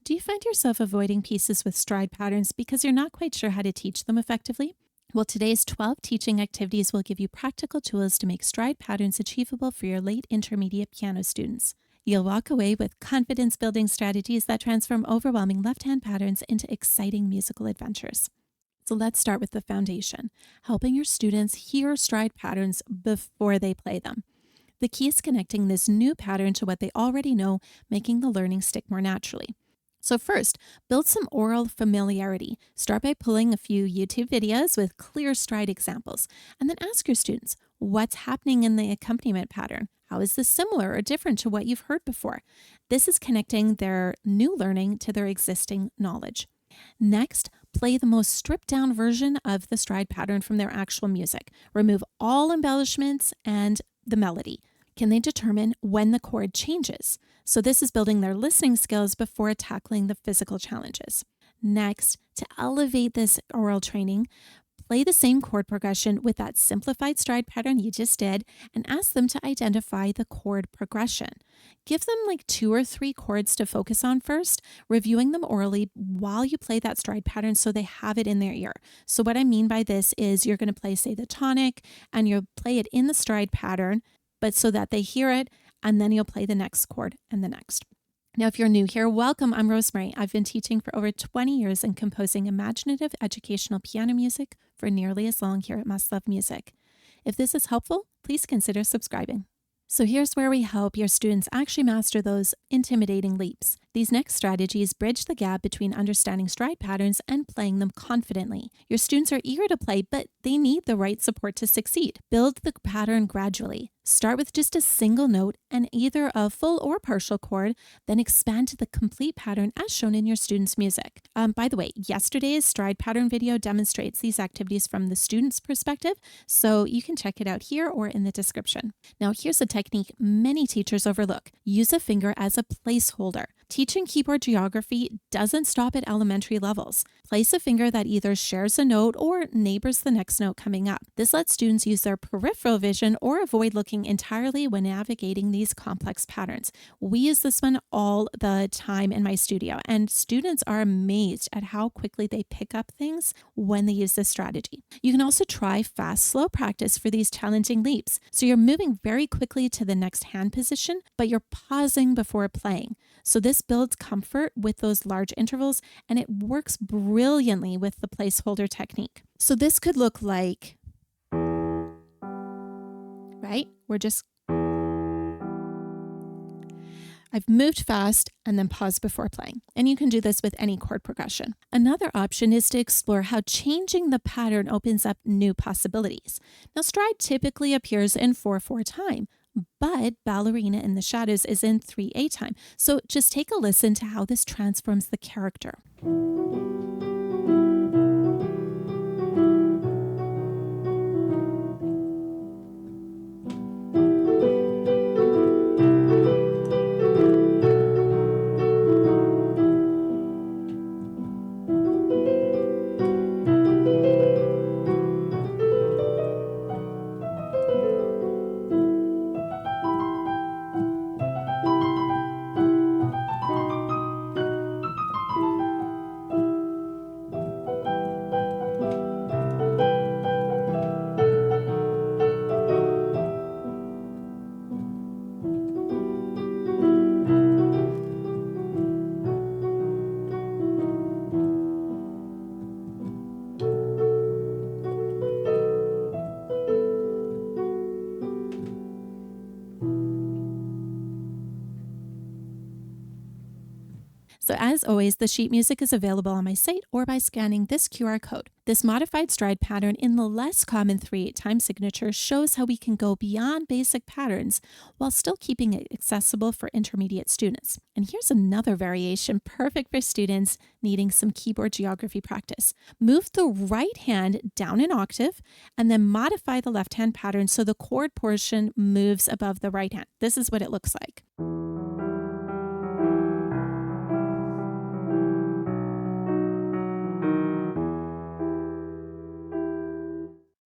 Do you find yourself avoiding pieces with stride patterns because you're not quite sure how to teach them effectively? Well, today's 12 teaching activities will give you practical tools to make stride patterns achievable for your late intermediate piano students. You'll walk away with confidence building strategies that transform overwhelming left hand patterns into exciting musical adventures. So let's start with the foundation, helping your students hear stride patterns before they play them. The key is connecting this new pattern to what they already know, making the learning stick more naturally. So first, build some aural familiarity. Start by pulling a few YouTube videos with clear stride examples, and then ask your students, what's happening in the accompaniment pattern? How is this similar or different to what you've heard before? This is connecting their new learning to their existing knowledge. Next, play the most stripped down version of the stride pattern from their actual music. Remove all embellishments and the melody. Can they determine when the chord changes? So this is building their listening skills before tackling the physical challenges. Next, to elevate this aural training, play the same chord progression with that simplified stride pattern you just did and ask them to identify the chord progression. Give them like 2 or 3 chords to focus on first, reviewing them orally while you play that stride pattern so they have it in their ear. So what I mean by this is you're going to play, say, the tonic, and you'll play it in the stride pattern, but so that they hear it, and then you'll play the next chord and the next. Now, if you're new here, welcome. I'm Rosemary. I've been teaching for over 20 years and composing imaginative educational piano music for nearly as long here at Must Love Music. If this is helpful, please consider subscribing. So here's where we help your students actually master those intimidating leaps. These next strategies bridge the gap between understanding stride patterns and playing them confidently. Your students are eager to play, but they need the right support to succeed. Build the pattern gradually. Start with just a single note and either a full or partial chord, then expand to the complete pattern as shown in your students' music. By the way, yesterday's stride pattern video demonstrates these activities from the student's perspective, so you can check it out here or in the description. Now, here's a technique many teachers overlook. Use a finger as a placeholder. Teaching keyboard geography doesn't stop at elementary levels. Place a finger that either shares a note or neighbors the next note coming up. This lets students use their peripheral vision or avoid looking entirely when navigating these complex patterns. We use this one all the time in my studio, and students are amazed at how quickly they pick up things when they use this strategy. You can also try fast, slow practice for these challenging leaps. So you're moving very quickly to the next hand position, but you're pausing before playing. So this builds comfort with those large intervals, and it works brilliantly with the placeholder technique. So this could look like, right? I've moved fast and then paused before playing. And you can do this with any chord progression. Another option is to explore how changing the pattern opens up new possibilities. Now, stride typically appears in 4/4 time, but Ballerina in the Shadows is in 3/8 time. So just take a listen to how this transforms the character. So as always, the sheet music is available on my site or by scanning this QR code. This modified stride pattern in the less common 3/8 time signature shows how we can go beyond basic patterns while still keeping it accessible for intermediate students. And here's another variation perfect for students needing some keyboard geography practice. Move the right hand down an octave and then modify the left hand pattern so the chord portion moves above the right hand. This is what it looks like.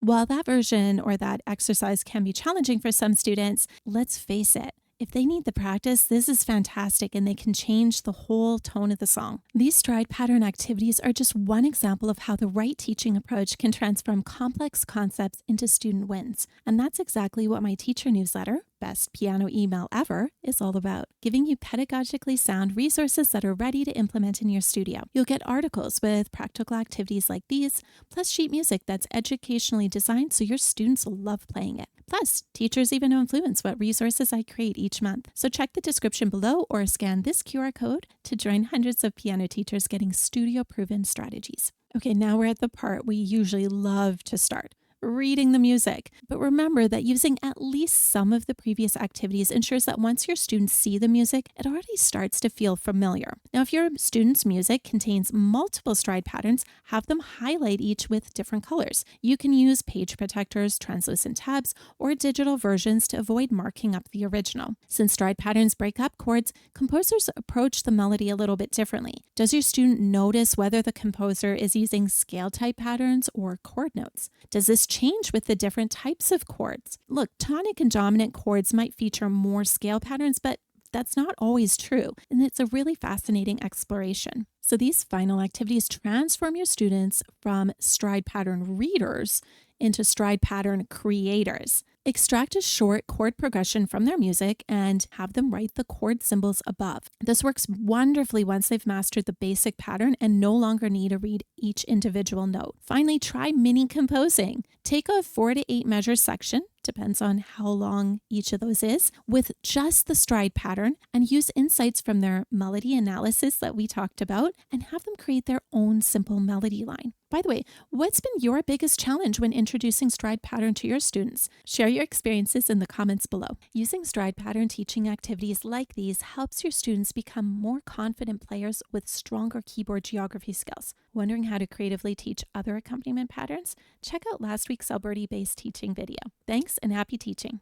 While that version or that exercise can be challenging for some students, let's face it, If they need the practice, this is fantastic and they can change the whole tone of the song. These stride pattern activities are just one example of how the right teaching approach can transform complex concepts into student wins. And that's exactly what my teacher newsletter, Best Piano Email Ever, is all about, giving you pedagogically sound resources that are ready to implement in your studio. You'll get articles with practical activities like these, plus sheet music that's educationally designed so your students will love playing it. Plus, teachers even influence what resources I create each month. So check the description below or scan this QR code to join hundreds of piano teachers getting studio-proven strategies. Okay, now we're at the part we usually love to start: reading the music. But remember that using at least some of the previous activities ensures that once your students see the music, it already starts to feel familiar. Now, if your students' music contains multiple stride patterns, have them highlight each with different colors. You can use page protectors, translucent tabs, or digital versions to avoid marking up the original. Since stride patterns break up chords, composers approach the melody a little bit differently. Does your student notice whether the composer is using scale type patterns or chord notes? Does this change with the different types of chords? Look, tonic and dominant chords might feature more scale patterns, but that's not always true, and it's a really fascinating exploration. So these final activities transform your students from stride pattern readers into stride pattern creators. Extract a short chord progression from their music and have them write the chord symbols above. This works wonderfully once they've mastered the basic pattern and no longer need to read each individual note. Finally, try mini composing. Take a 4 to 8 measure section, depends on how long each of those is, with just the stride pattern, and use insights from their melody analysis that we talked about and have them create their own simple melody line. By the way, what's been your biggest challenge when introducing stride pattern to your students? Share your experiences in the comments below. Using stride pattern teaching activities like these helps your students become more confident players with stronger keyboard geography skills. Wondering how to creatively teach other accompaniment patterns? Check out last week's Alberta-based teaching video. Thanks and happy teaching.